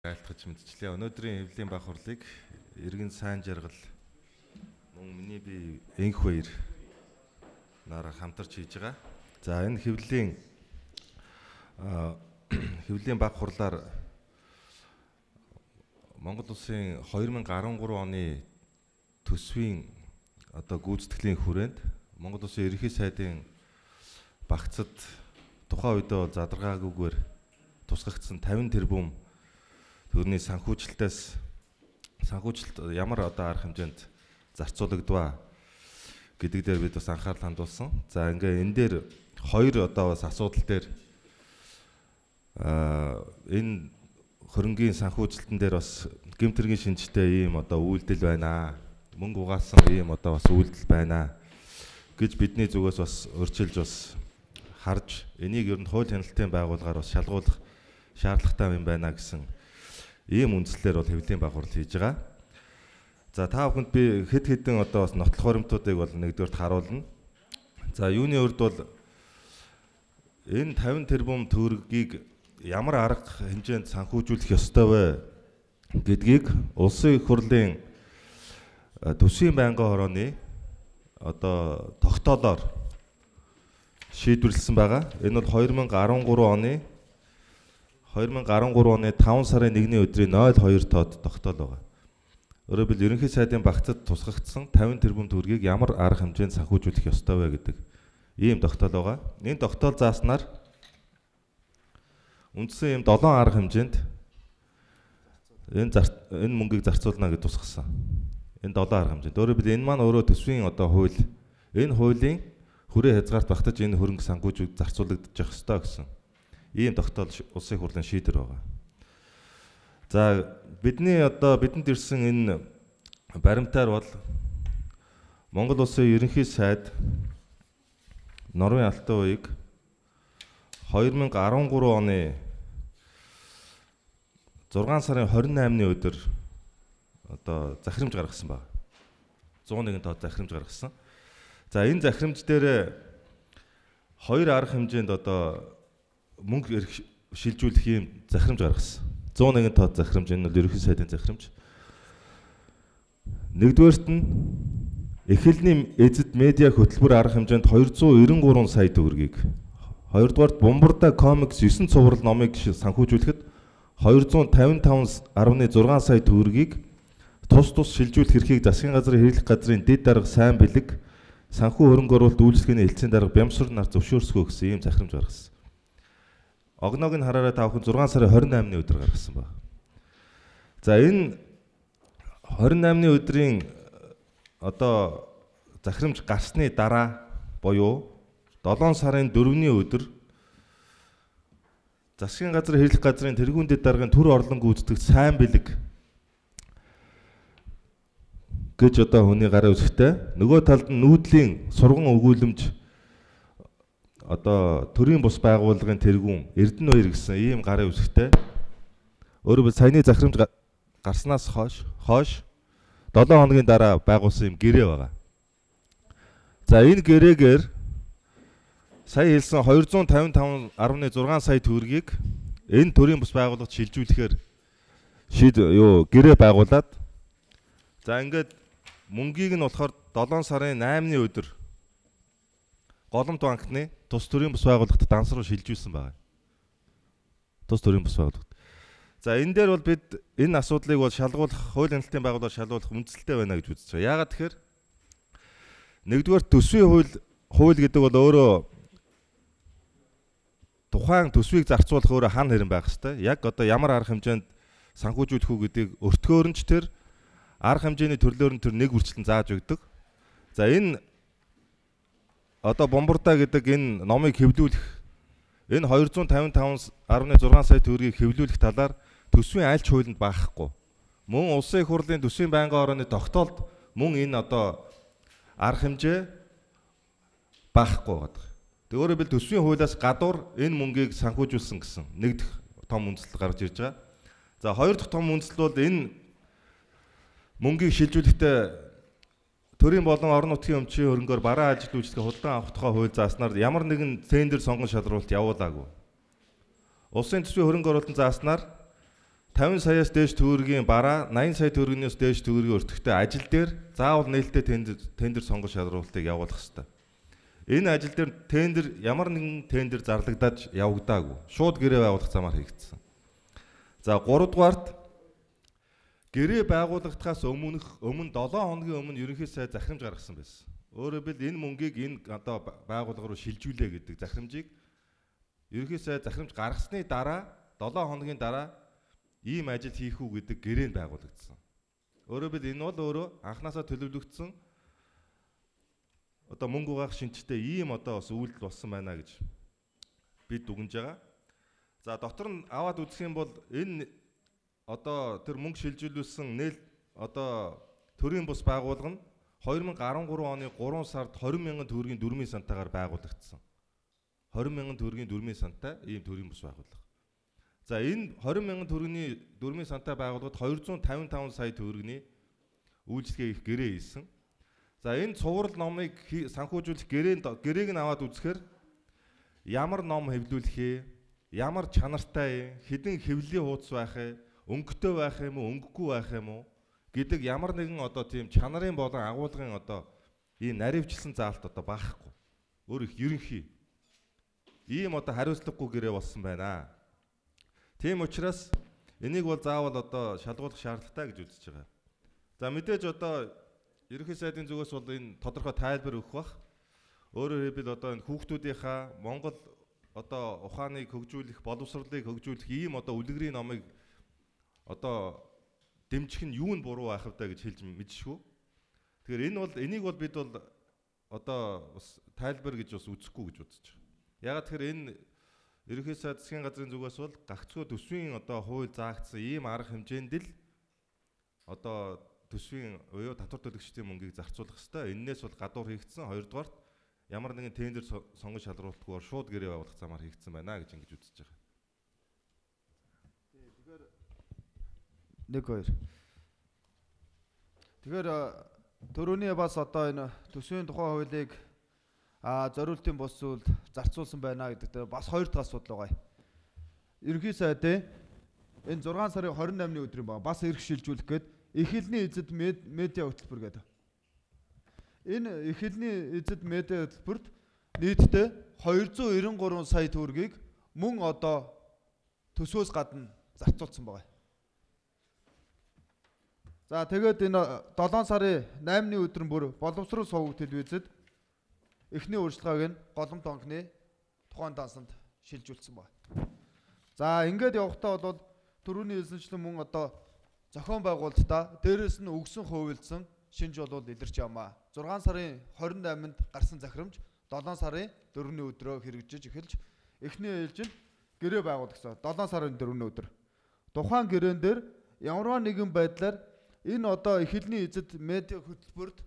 Айлтгаж мэдчлээ. Өнөөдрийн хэвлэлийн баг хурлыг иргэн сайн жаргал мөн миний би энх хоёр нараа хамтарч хийж байгаа. За энэ хэвлэлийн баг хурлаар Монгол улсын 2013 оны төсвийн гүйцэтгэлийн хүрээнд Монгол улсын ерөнхий сайдын багцад тухайн үедээ задаргаагүйгээр тусгагдсан 50 тэрбум төгрөгийн санхүүжилт ямар арга хэмжээнд зарцуулагдваа гэдэг дээр бид бас анхаарал хандуулсан. За ингээ энэ дээр хоёр бас асуудал дээр энэ хөрөнгийн санхүүжилтэн дээр бас гэмтэргийн шинжтэй ийм үйлдэл байна. Мөнгө угаасан ийм бас үйлдэл байна гэж бидний зүгээс бас өрчилж бас харж энийг ер нь хууль хяналтын байгууллагаар бас шалгуулах шаардлагатай юм байна гэсэн ийм үндслээр бол хэвлэлийн баг хурал хийж байгаа. За та бүхэнд би хэд хэдэн бас нотлох баримтуудыг бол нэгдүгээрт харуулна. За юуны урд бол энэ 50 тэрбум төгрөгийг ямар арга хэмжээнд санхүүжүүлэх ёстой вэ гэдгийг улсын их хурлын төсвийн байнгын хорооны тогтоолоор шийдвэрлэсэн байгаа. Энэ бол 2013 оны 5 сарын 1-ний өдрийн 02 тоод тогтоол байгаа. Өөрөөр хэлбэл ерөнхий сайдын багцад тусгагдсан 50 тэрбум төгрөгийг ямар арга хэмжээнд санхүүжүүлэх ёстой вэ гэдэг ийм тогтоол байгаа. Энэ тогтоол зааснаар үндсэн ийм 7 арга хэмжээнд энэ мөнгийг зарцуулна гэж тусгасан. Энэ 7 арга хэмжээнд. Өөрөөр хэлбэл энэ маань өөрөө төсвийн хууль. Энэ хуулийн хүрээ хязгаарт багтаж энэ хөрөнгө санхүүжүүд зарцуулагдаж явах ёстой гэсэн ийм тогтоол улсын их хурлын шийдвэр байгаа. За бидэнд ирсэн энэ баримтаар бол Монгол улсын ерөнхий сайд Норвын алтан уяг 2013 оны 6 сарын 28-ны өдөр захирамж гаргасан байна. 101 тоо захирамж гаргасан. За энэ захирамж дээр хоёр арга хэмжээнд мөнгө шилжүүлэх юм захирамж гаргасан. 101 тоо захирамж энэ бол ерөнхий сайдын захирамж. Нэгдүгээрт нь эхлэлийн эзэд медиа хөтөлбөр арга хэмжээнд 293 сая төгрөгийг, хоёрдугаарт Бумбарда комикс 9 цуврал номыг санхүүжүүлэхэд 255.6 сая төгрөгийг тус шилжүүлэх эрхийг засгийн газрын хэрэглэх газрын дэд дарга сайн бэлэг санхүү хөрөнгө оруулалт үйлчлэгээний элцийн дарга Бямсвар нар зөвшөөрсгөө гэсэн ийм захирамж гаргасан. Огноог нь хараараа та бүхэн 6 сарын 28-ны өдөр гаргасан байна. За энэ 28-ны өдрийн захирамж гарсны дараа буюу 7 сарын 4-ний өдөр засгийн газрын хэрэглэх газрын тэргүүн дэд даргын төр орлон гүйцэтгэх сайн бэлэг гэж хүний гараа үсгтэй. Нөгөө талд нь нүүдлийн сурган өгүүлэмж төрийн бус байгууллагын тэргүүн Эрдэнэ баяр гэсэн ийм гарын үсгтэй. Өөрөөр хэлбэл саяны захирамж гарснаас хойш 7 хоногийн дараа байгуулсан юм гэрээ байгаа. За энэ гэрээгээр сая хэлсэн 255.6 сая төгрөгийг энэ төрийн бус байгууллагад шилжүүлэхээр гэрээ байгуулад за ингээд мөнгийг нь болохоор 7 сарын 8-ны өдөр Голомт банкны тус төрийн бус байгууллагт данс руу шилжүүлсэн байна. Тус төрийн бус байгууллагт. За энэ дээр бол бид энэ асуудлыг бол шалгуулах, хууль хяналтын байгууллагаар шалгуулах үндсэлтэй байна гэж үзэж байгаа. Яагаад тэгэхээр нэгдүгээр төсвийн хууль гэдэг бол өөрөө тухайн төсвийг зарцуулах өөрөө хан хэрэн байх хэвээр. Яг ямар арга хэмжээнд санхүүжүүлэх үү гэдгийг өртгөөр нь ч тэр арга хэмжээний төрлөөр нь тэр нэг үрчлэн зааж өгдөг. За энэ Бумбарда гэдэг энэ номыг хэвлүүлэх энэ 255.6 сая төгрөгийг хэвлүүлэх талаар төсвийн аль ч хуулинд багхгүй. Мөн улсын их хурлын төсвийн байнгын хорооны тогтоолд мөн энэ арга хэмжээ багхгүй байдаг. Өөрөөр хэлбэл төсвийн хуулиас гадуур энэ мөнгийг санхүүжүүлсэн гэсэн нэг том үндсэл гарч ирж байгаа. За хоёр дахь том үндсэл бол энэ мөнгийг шилжүүлэхдээ төрийн болон орон нутгийн өмчийн хөрөнгөөр бараа ажил үйлчлэгээ худалдан авах тухай хууль зааснаар ямар нэгэн тендер сонгон шалруулалт явуулаагүй. Улсын төсвийн хөрөнгө оруулалтын зааснаар 50 саяас дээш төгрөгийн бараа 80 сая төгрөгнөөс дээш төгрөгийн өртөгтэй ажил дээр заавал нээлттэй тендер сонгож шалруулалтыг явуулах хэрэгтэй. Энэ ажил дээр ямар нэгэн тендер зарлагдаж явагдаагүй. Шууд гэрээ байгуулах замаар хийгдсэн. За 3 дугаарт гэрээ байгуулагдахаас өмнө 7 хоногийн өмнө ерөнхий сайд захирамж гаргасан байсан. Өөрөөр хэлбэл энэ мөнгийг одоо байгууллага руу шилжүүлээ гэдэг захирамжийг ерөнхий сайд захирамж гаргасны дараа 7 хоногийн дараа ийм ажил хийх үү гэдэг гэрээ байгуулагдсан. Өөрөөр хэлбэл энэ бол өөрөө анханасаа төлөвлөгдсөн одоо мөнгө угаах шинжтэй ийм одоо бас үйлдэл болсон байна гэж бид дүгнэж байгаа. За дотор нь аваад үзэх юм бол энэ одоо тэр мөнгө шилжүүлсэн одоо төрийн бус байгууллага нь 2013 оны 3 сард 20 мянган төгрөгийн дөрмийн сантаагаар байгуулагдсан. 20 мянган төгрөгийн дөрмийн сантай ийм төрийн бус байгууллага. За энэ 20 мянган төгрөгийн дөрмийн сантай байгууллагад 255 сая төгрөгийн үйлчлэгээ их гэрээ хийсэн. За энэ цуврал номыг санхүүжүүлэх гэрээг нь аваад үзэхээр ямар ном хэвлүүлэх ээ, ямар чанартай, хэдэн хэвлэлийн хуудас байх ээ, өнгөтэй байх юм уу, өнгөгүй байх юм уу гэдэг ямар нэгэн одоо тийм чанарын болон агуулгын одоо ийм наривчлсан заалт одоо багхгүй. Өөр их ерөнхий. Ийм одоо хариуцлагагүй гэрээ болсон байна. Тийм учраас энийг бол заавал одоо шалгуулах шаардлагатай гэж үзэж байгаа. За мэдээж одоо ерөнхий сайдын зүгээс бол энэ тодорхой тайлбар өгөх бах. Өөрөөр хэлбэл одоо энэ хүүхдүүдийнхаа Монгол одоо ухааныг хөгжүүлэх, боловсролыг хөгжүүлэх ийм одоо үлгэрийн номыг одоо дэмжих нь юу нь буруу байх вэ гэж хэлж мэдшгүй. Тэгэхээр энийг бол бид бол одоо бас тайлбар гэж бас үзэхгүй гэж үзэж байгаа. Ягаад тэгэхээр энэ ерөнхий сайд засгийн газрын зүгээс бол гагцхүү төсвийн одоо хууль заагдсан ийм арга хэмжээнд л одоо төсвийн буюу татвар төлөгчдийн мөнгийг зарцуулах хэрэгтэй. Эннээс бол гадуур хийгдсэн. Хоёрдугаарт ямар нэгэн тендер сонгож шалруулалтгүйгээр шууд гэрээ байгуулах замаар хийгдсэн байна гэж ингэж үзэж байгаа. Тэгэхээр төрөний бас одоо энэ төсвийн тухай хуулийг зориултын бус зүйл зарцуулсан байна гэдэгт бас хоёр дахь асуудал байгаа. Ерөнхий сайдын энэ 6 сарын 28-ны өдрийн баг бас эрх шилжүүлэх гээд эхлэлний эзэд медиа хөтөлбөр гэдэг. Энэ эхлэлний эзэд медиа хөтөлбөрт нийтдээ 293 сая төгрөгийг мөн одоо төсвөөс гадна зарцуулсан байгаа. За тэгээд энэ 7 сарын 8-ны өдөр бүр боловсрол сувг телевизэд эхний урьдчилгааг нь голомт онхны тухайн дансанд шилжүүлсэн байна. За ингээд явахдаа бол төрөний хэлсэнчлэн мөн одоо зохион байгуулалтаа дээрэс нь өгсөн хувилсан шинж болоод илэрч явмаа. 6 сарын 28-нд гарсан захирамж 7 сарын 4-ний өдрөө хэрэгжиж эхэлж эхний ээлжинд гэрээ байгуулагдсан. 7 сарын 4-ний өдөр. Тухайн гэрээн дээр ямар нэгэн байдлаар энэ одоо эхлэлний эзэд медиа хөтөлбөрт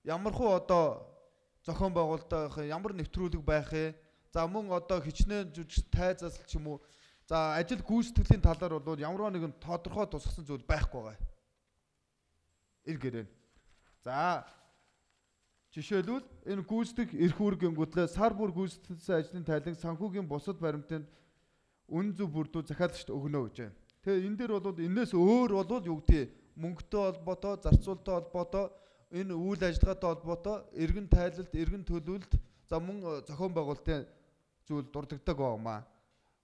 ямархуу одоо зохион байгуулалтын ямар нэвтрүүлэг байх вэ? За мөн одоо хичнээн жүжиг тайзаас ч юм уу. За ажил гүйцэтгэлийн талаар бол ямар нэгэн тодорхой тусгасан зүйл байхгүй байгаа. Энэ гэрээ. За жишээлбэл энэ гүйцэтгэх эрх үүргэнгүүтлээ сар бүр гүйцэтгэлсэн ажлын тайлан санхүүгийн бусад баримтанд үнэн зөв бүрдүү захиалагчд өгнө гэж байна. Тэгээ энэ дээр бол энэс өөр бол юу гэдэг мөнгөтэй холбоотой, зарцуулалттай холбоотой, энэ үйл ажиллагаатай холбоотой эргэн тайлалт, эргэн төлөвлөлт, за мөн зохион байгуулалтын зүйл дурддаг байгаамаа.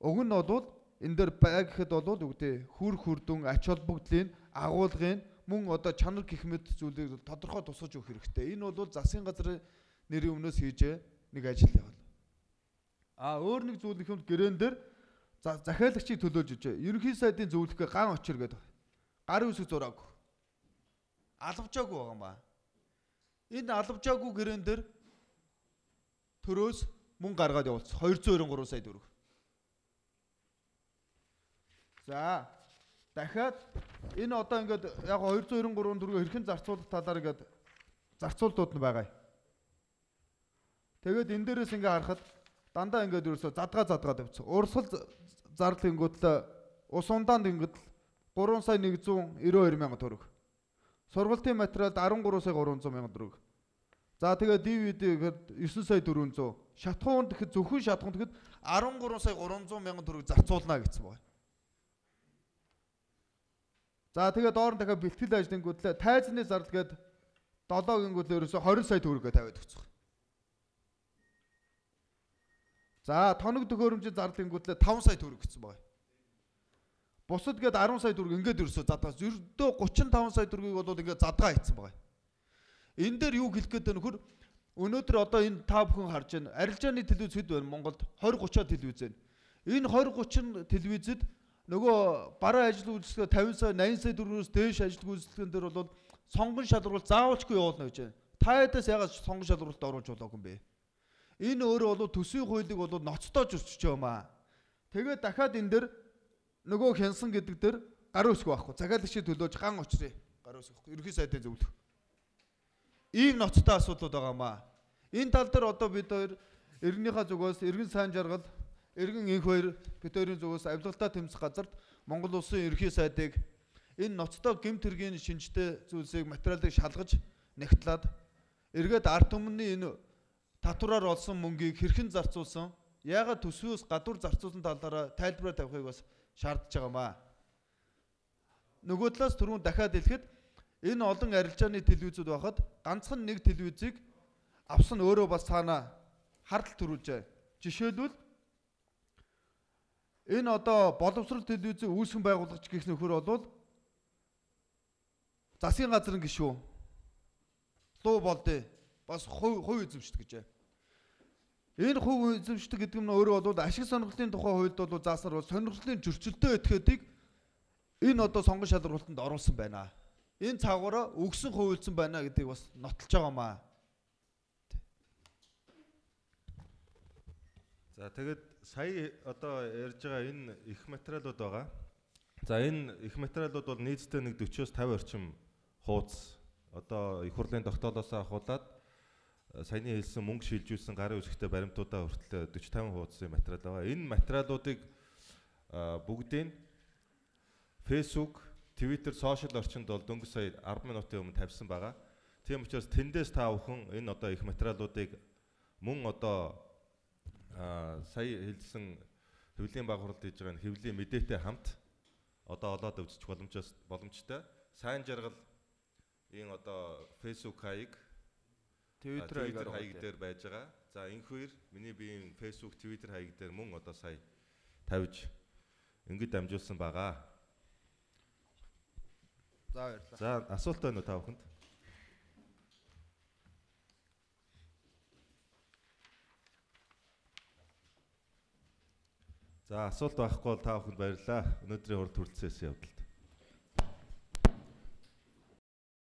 Уг нь бол энэ дээр бай гэхэд бол юу гэдэг хүр хүрдэн ач холбогдлын агуулгын мөн одоо чанар гэх мэт зүйлийг тодорхой тусгаж өгөх хэрэгтэй. Энэ бол засгийн газрын нэрийн өмнөөс хийж нэг ажил явал. Өөр нэг зүйл нэхэмд гэрээн дээр захиалагчийг төлөөлж өгч. Ерөнхий сайдын зөвлөхөө ган очир гэдэг. Гарын үсэг зураг. Алавчаагүй байгаа юм ба. Энэ алавчаагүй гэрээн дээр төрөөс мөнгө гаргаад явуулсан 293 сая төгрөг. За дахиад энэ одоо ингээд яг 293 төгрөг хэрхэн зарцуулах талаар ингээд зарцуултууд нь байгаа. Тэгээд энэ дээрээс ингээд харахад дандаа ингээд ерөөсө задгаад явцсан. Урсгал зардал гингүүтлээ ус ундаанд ингээд 3 сая 192 мянга төгрөг. Сургалтын материалд 13 сая 300 мянга төгрөг. За тэгээд DVD гэхэд 9 сая 400. Шатхуунд гэхэд зөвхөн шатхуунд гэхэд 13 сая 300 мянга төгрөг зарцуулна гэсэн байна. За тэгээд доор нь дахиад бэлтгэл ажлынгүүдлээ тайзны зардал гээд 7 гингүүдлээ ерөөсө 20 сая төгрөгөө тавиад өгсөн. За тоног төхөөрөмжийн зарлингүүдлээ 5 сая төгрөг гэсэн байна. Бусад гээд 10 сая төгрөг ингээд ерөөсө задгаас ердөө 35 сая төгрөгийг бол ингээд задгаа хийцэн байна. Энэ дээр юу хэлэх гээд байна нөхөр өнөөдөр одоо энэ та бүхэн харж байна. Арилжааны телевиз хэд байна Монголд 20-30 телевиз байна. Энэ 20-30 телевизэд нөгөө бараа ажил үйлчлэгээ 50 сая 80 сая төгрөгөөс дээш ажил үйлчлэгэн дээр бол сонгон шалруулалт заавалчгүй явуулна гэж байна. Та ядаас ягаад сонгон шалруулалт оруулж болоогүй юм бэ? Энэ өөрөө бол төсвийн хуулийг бол ноцтоож өсч юм аа. Тэгээд дахиад энэ дээр нөгөө хянсан гэдэг дээр гар үсэх байхгүй. Захиалагчид төлөөж ган очрыг гар үсэх байхгүй. Ерөнхий сайдын зөвлөх. Ийм ноцтой асуудлууд байгаа маа. Энэ тал дээр одоо бид хоёр иргэнийхээ зүгээс иргэн сайн жаргал, иргэн инх хоёр бид хоёрын зүгээс авилгалтай тэмцэх газарт Монгол улсын ерөнхий сайдыг энэ ноцтой гэмт хэргийн шинжтэй зүйлсийг материалыг шалгаж нягтлаад эргээд ард түмний энэ татвараар олсон мөнгийг хэрхэн зарцуулсан, яагаад төсвөөс гадуур зарцуулсан талаараа тайлбараа тавихыг бас шаардж байгаа маа. Нөгөө талаас түрүүн дахиад хэлэхэд энэ олон арилжааны телевизүүд байхад ганцхан нэг телевизийг авсан өөрөө бас цаана хардтал төрүүлж байна. Жишээлбэл энэ одоо боловсрол телевизийн үүсгэн байгуулагч гэх нөхөр бол засгийн газрын гишүүн луу болдё. Бас хувь эзэмшдэг гэж байна. Энэ хувь эзэмшдэг гэдэг нь өөрөө бол ашиг сонирхлын тухай хуульд бол заасаар бол сонирхлын зөрчилтэй этгээдийг энэ одоо сонгон шалралтанд оруулсан байна. Энэ цаагаараа өгсөн хувилсан байна гэдгийг бас нотолж байгаа маа. За тэгээд сая одоо ярьж байгаа энэ их материалууд байгаа. За энэ их материалууд бол нийтдээ нэг 40-50 орчим хуудас одоо их хурлын тогтоолоос ахуулаад саяны хэлсэн мөнгө шилжүүлсэн гарын үсгтэй баримтуудаа хүртэл 40-50 хуудасны материал байгаа. Энэ материалуудыг бүгдийг Facebook, Twitter, сошиал орчинд бол дөнгөж сая 10 минутын өмнө тавьсан байгаа. Тийм учраас тэндээс та бүхэн энэ одоо их материалуудыг мөн одоо сая хэлсэн хэвлэлийн байгуулалт хийж байгаа хэвлэлийн мэдээтэй хамт одоо олоод үзчих боломжтой. Сайн жаргал энэ одоо Facebook хаяг Twitter хаяг дээр байж байгаа. За энэ хоёр миний биеийн Facebook, Twitter хаяг дээр мөн одоо сая тавьж ингэж дамжуулсан байгаа. За баярлалаа. За асуулт байна уу та бүхэнд? За асуулт байхгүй бол та бүхэнд баярлалаа. Өнөөдрийн урд хүрэлцээс явдалт.